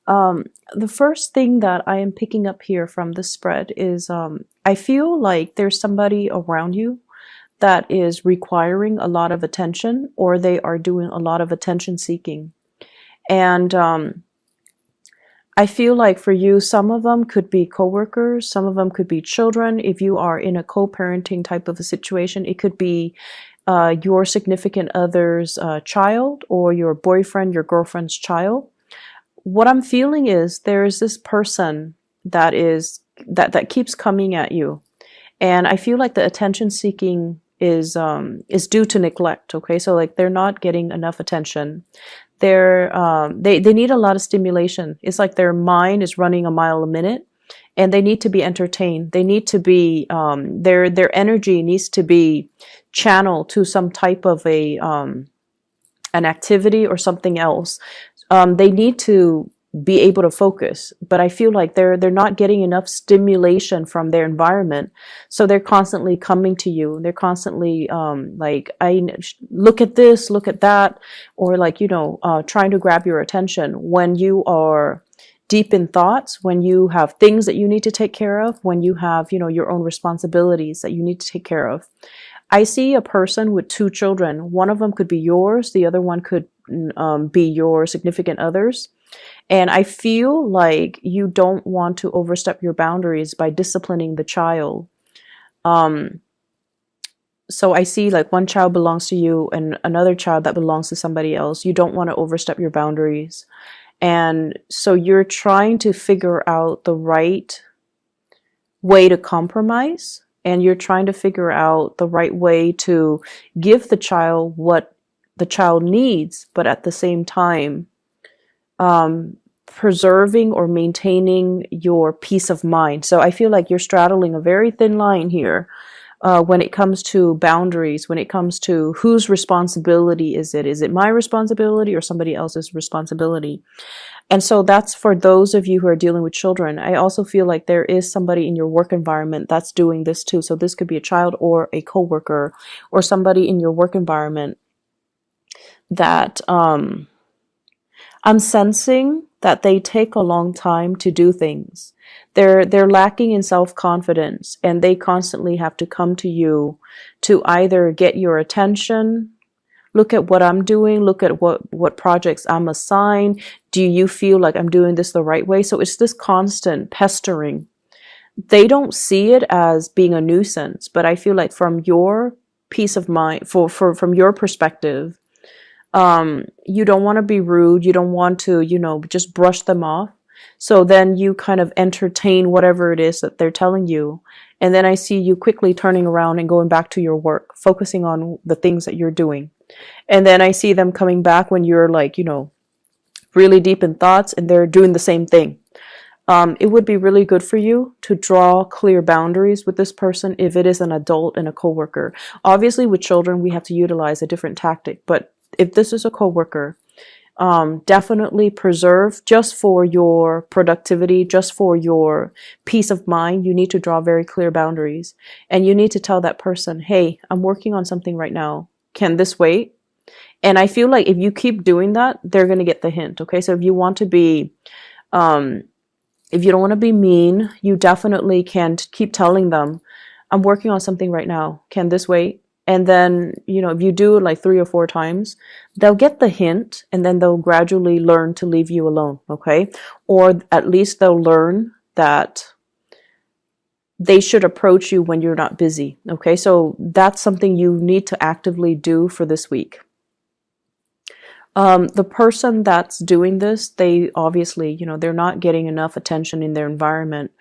The first thing that I am picking up here from the spread is I feel like there's somebody around you that is requiring a lot of attention, or they are doing a lot of attention seeking. And I feel like for you, some of them could be coworkers, some of them could be children. If you are in a co-parenting type of a situation, it could be your significant other's child, or your boyfriend, your girlfriend's child. What I'm feeling is there is this person that keeps coming at you, and I feel like the attention seeking is due to neglect. Okay, so like they're not getting enough attention. They need a lot of stimulation. It's like their mind is running a mile a minute, and they need to be entertained. They need to be their energy needs to be channeled to some type of an activity or something else. They need to be able to focus, but I feel like they're not getting enough stimulation from their environment, so they're constantly coming to you. They're constantly like, I look at this, look at that, or like, trying to grab your attention when you are deep in thoughts, when you have things that you need to take care of, when you have your own responsibilities that you need to take care of. I see a person with two children. One of them could be yours, the other one could be your significant other's. And I feel like you don't want to overstep your boundaries by disciplining the child. So I see like one child belongs to you and another child that belongs to somebody else. You don't want to overstep your boundaries. And so you're trying to figure out the right way to compromise, and you're trying to figure out the right way to give the child what the child needs, but at the same time, preserving or maintaining your peace of mind. So I feel like you're straddling a very thin line here when it comes to boundaries, when it comes to whose responsibility is it? Is it my responsibility or somebody else's responsibility? And so that's for those of you who are dealing with children. I also feel like there is somebody in your work environment that's doing this too. So this could be a child or a coworker or somebody in your work environment that I'm sensing that they take a long time to do things. They're lacking in self-confidence, and they constantly have to come to you to either get your attention, look at what I'm doing, look at what projects I'm assigned. Do you feel like I'm doing this the right way? So it's this constant pestering. They don't see it as being a nuisance, but I feel like from your peace of mind, from your perspective, you don't want to be rude. You don't want to, just brush them off. So then you kind of entertain whatever it is that they're telling you. And then I see you quickly turning around and going back to your work, focusing on the things that you're doing. And then I see them coming back when you're like, really deep in thoughts, and they're doing the same thing. It would be really good for you to draw clear boundaries with this person if it is an adult and a coworker. Obviously, with children, we have to utilize a different tactic, but if this is a coworker, definitely preserve, just for your productivity, just for your peace of mind. You need to draw very clear boundaries, and you need to tell that person, hey, I'm working on something right now. Can this wait? And I feel like if you keep doing that, they're going to get the hint. Okay. So if you want to be, if you don't want to be mean, you definitely can keep telling them, I'm working on something right now. Can this wait? And then, if you do it like 3 or 4 times, they'll get the hint, and then they'll gradually learn to leave you alone. Okay. Or at least they'll learn that they should approach you when you're not busy. Okay. So that's something you need to actively do for this week. The person that's doing this, they obviously, they're not getting enough attention in their environment.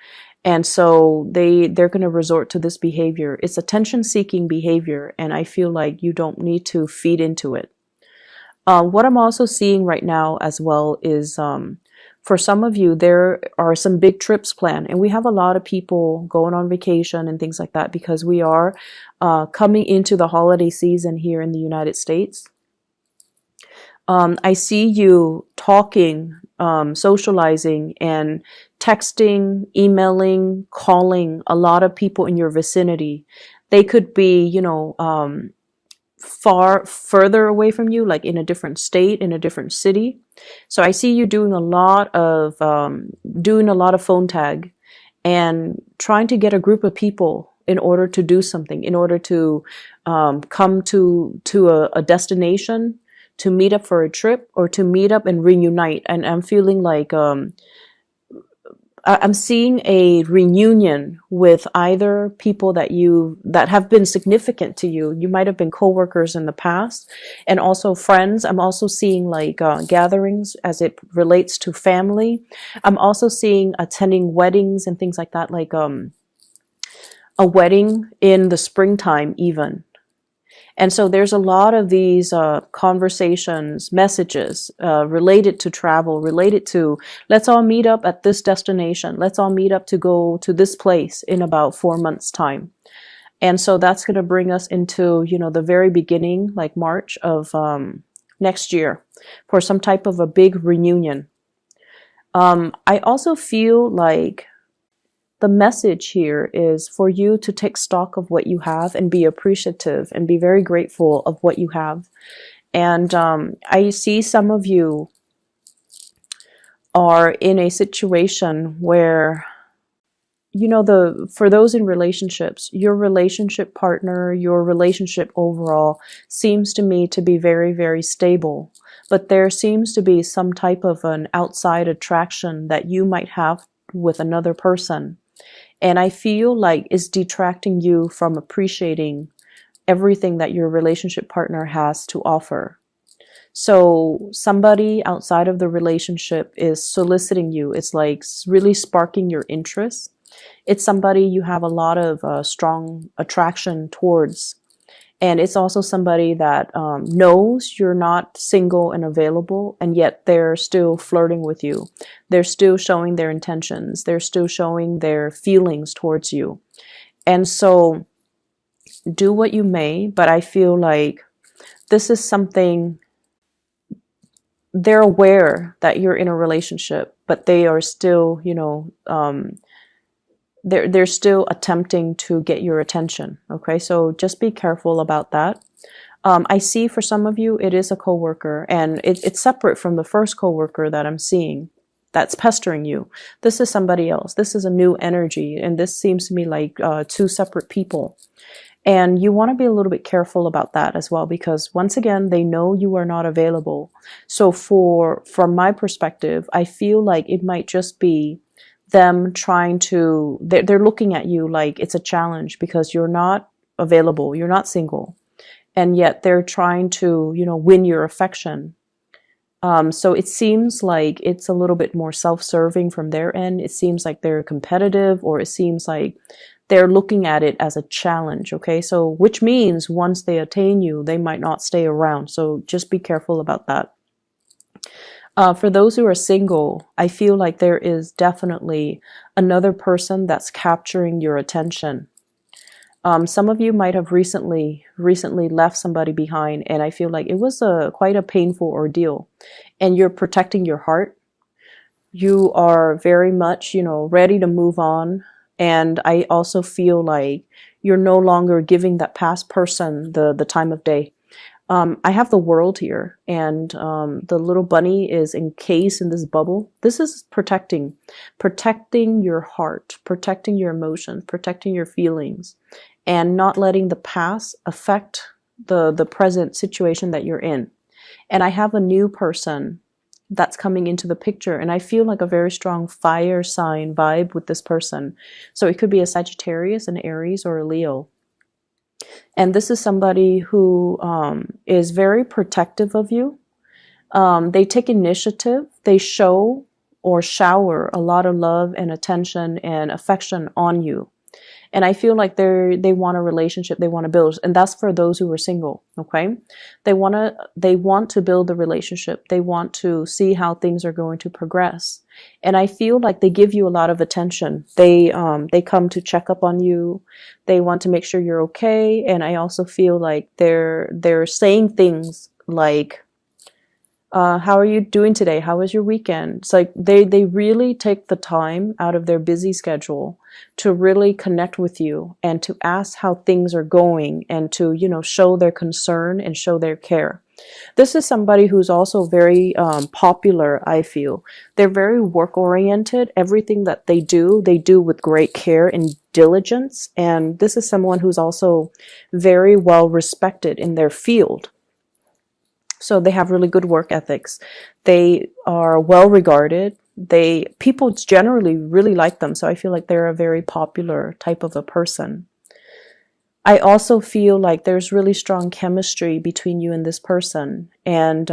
And so they're going to resort to this behavior. It's attention-seeking behavior, and I feel like you don't need to feed into it. What I'm also seeing right now as well is, for some of you, there are some big trips planned, and we have a lot of people going on vacation and things like that because we are coming into the holiday season here in the United States. I see you talking, socializing, and texting, emailing, calling a lot of people in your vicinity. They could be, further away from you, like in a different state, in a different city. So I see you doing a lot of phone tag and trying to get a group of people in order to do something, in order to come to a destination, to meet up for a trip, or to meet up and reunite. And I'm feeling like I'm seeing a reunion with either people that have been significant to you. You might have been coworkers in the past, and also friends. I'm also seeing like gatherings as it relates to family. I'm also seeing attending weddings and things like that, like a wedding in the springtime even. And so there's a lot of these conversations, messages related to travel, related to, let's all meet up at this destination. Let's all meet up to go to this place in about 4 months' time. And so that's going to bring us into, you know, the very beginning, like March of next year, for some type of a big reunion. I also feel like the message here is for you to take stock of what you have and be appreciative and be very grateful of what you have. And I see some of you are in a situation where, you know, for those in relationships, your relationship partner, your relationship overall seems to me to be very, very stable. But there seems to be some type of an outside attraction that you might have with another person. And I feel like it's detracting you from appreciating everything that your relationship partner has to offer. So somebody outside of the relationship is soliciting you. It's like really sparking your interest. It's somebody you have a lot of strong attraction towards. And it's also somebody that knows you're not single and available, and yet they're still flirting with you. They're still showing their intentions. They're still showing their feelings towards you. And so do what you may, but I feel like this is something, they're aware that you're in a relationship, but they are still, you know, they're still attempting to get your attention. Okay, so just be careful about that. I see for some of you, it is a coworker, and it's separate from the first coworker that I'm seeing that's pestering you. This is somebody else. This is a new energy, and this seems to me like two separate people. And you want to be a little bit careful about that as well, because once again, they know you are not available. So from my perspective, I feel like it might just be them trying to, they're looking at you like it's a challenge because you're not available, you're not single, and yet they're trying to, you know, win your affection. So it seems like it's a little bit more self-serving from their end. It seems like they're competitive, or it seems like they're looking at it as a challenge. Okay, so which means once they attain you, they might not stay around. So just be careful about that. For those who are single, I feel like there is definitely another person that's capturing your attention. Some of you might have recently left somebody behind, and I feel like it was quite a painful ordeal, and you're protecting your heart. You are very much, you know, ready to move on. And I also feel like you're no longer giving that past person the time of day. I have the world here, and the little bunny is encased in this bubble. This is protecting your heart, protecting your emotions, protecting your feelings, and not letting the past affect the present situation that you're in. And I have a new person that's coming into the picture, and I feel like a very strong fire sign vibe with this person. So it could be a Sagittarius, an Aries, or a Leo. And this is somebody who is very protective of you. They take initiative. They show or shower a lot of love and attention and affection on you. And I feel like they want a relationship, they want to build, and that's for those who are single. Okay, they want to build the relationship. They want to see how things are going to progress. And I feel like they give you a lot of attention. They come to check up on you. They want to make sure you're okay. And I also feel like they're saying things like, How are you doing today? How was your weekend? It's like they really take the time out of their busy schedule to really connect with you and to ask how things are going and to, you know, show their concern and show their care. This is somebody who's also very popular, I feel. They're very work oriented. Everything that they do with great care and diligence. And this is someone who's also very well respected in their field. So they have really good work ethics. They are well regarded. People generally really like them. So I feel like they're a very popular type of a person. I also feel like there's really strong chemistry between you and this person. And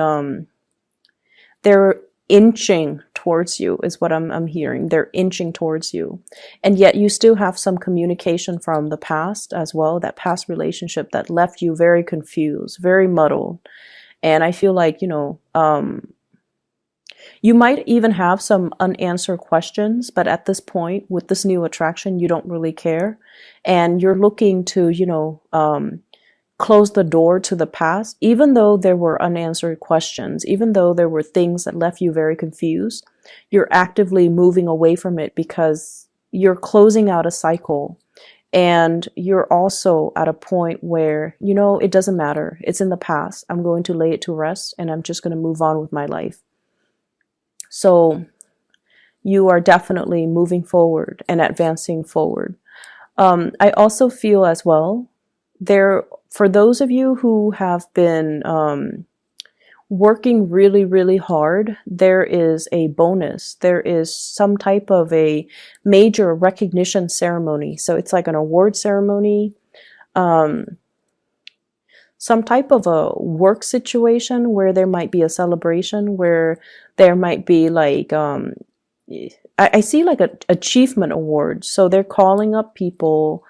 they're inching towards you is what I'm hearing. They're inching towards you. And yet you still have some communication from the past as well, that past relationship that left you very confused, very muddled. And I feel like, you know, you might even have some unanswered questions, but at this point, with this new attraction, you don't really care. And you're looking to, you know, close the door to the past, even though there were unanswered questions, even though there were things that left you very confused, you're actively moving away from it because you're closing out a cycle. And you're also at a point where, you know, it doesn't matter. It's in the past. I'm going to lay it to rest and I'm just going to move on with my life. So you are definitely moving forward and advancing forward. I also feel as well, for those of you who have been working really, really hard, there is a bonus. There is some type of a major recognition ceremony. So it's like an award ceremony, some type of a work situation where there might be a celebration, where there might be like, I see like an achievement award. So they're calling up people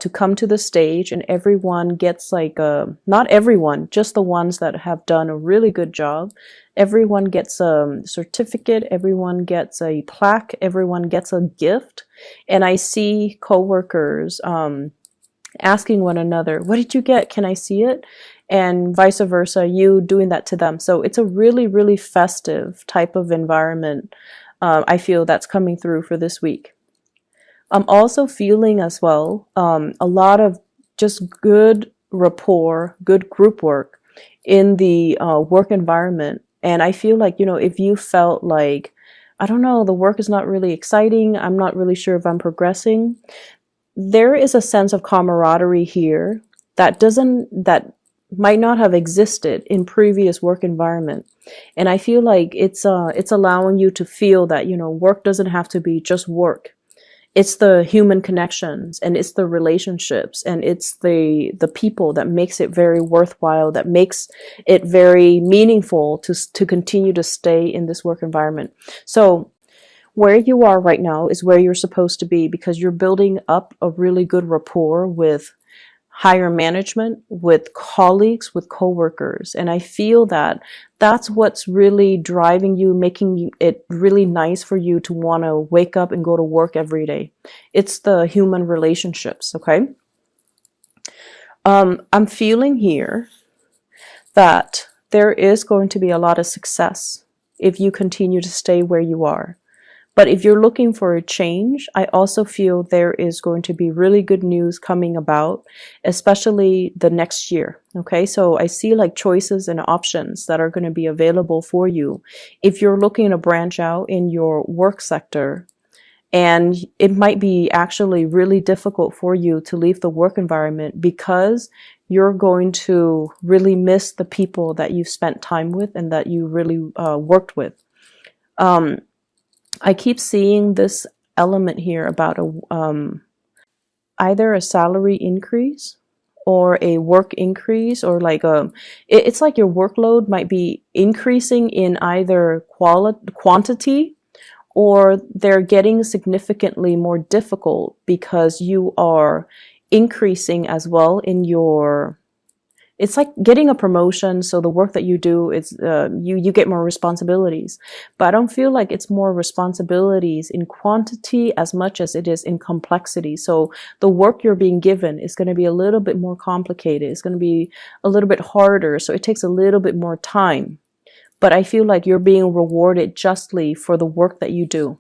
to come to the stage, and everyone gets like not everyone, just the ones that have done a really good job. Everyone gets a certificate, everyone gets a plaque, everyone gets a gift. And I see coworkers asking one another, what did you get? Can I see it? And vice versa, you doing that to them. So it's a really, really festive type of environment. I feel that's coming through for this week. I'm also feeling as well a lot of just good rapport, good group work in the work environment. And I feel like, you know, if you felt like, I don't know, the work is not really exciting, I'm not really sure if I'm progressing, there is a sense of camaraderie here that might not have existed in previous work environment. And I feel like it's allowing you to feel that, you know, work doesn't have to be just work. It's the human connections, and it's the relationships, and it's the people that makes it very worthwhile, that makes it very meaningful to continue to stay in this work environment. So where you are right now is where you're supposed to be, because you're building up a really good rapport with higher management, with colleagues, with coworkers. And I feel that that's what's really driving you, making it really nice for you to want to wake up and go to work every day. It's the human relationships, okay? I'm feeling here that there is going to be a lot of success if you continue to stay where you are. But if you're looking for a change, I also feel there is going to be really good news coming about, especially the next year. Okay, so I see like choices and options that are going to be available for you if you're looking to branch out in your work sector. And it might be actually really difficult for you to leave the work environment because you're going to really miss the people that you've spent time with and that you really worked with. I keep seeing this element here about either a salary increase or a work increase, or like it's like your workload might be increasing in either quantity, or they're getting significantly more difficult because you are increasing as well in your. It's like getting a promotion, so the work that you do is you get more responsibilities. But I don't feel like it's more responsibilities in quantity as much as it is in complexity. So the work you're being given is going to be a little bit more complicated. It's going to be a little bit harder, so it takes a little bit more time. but I feel like you're being rewarded justly for the work that you do.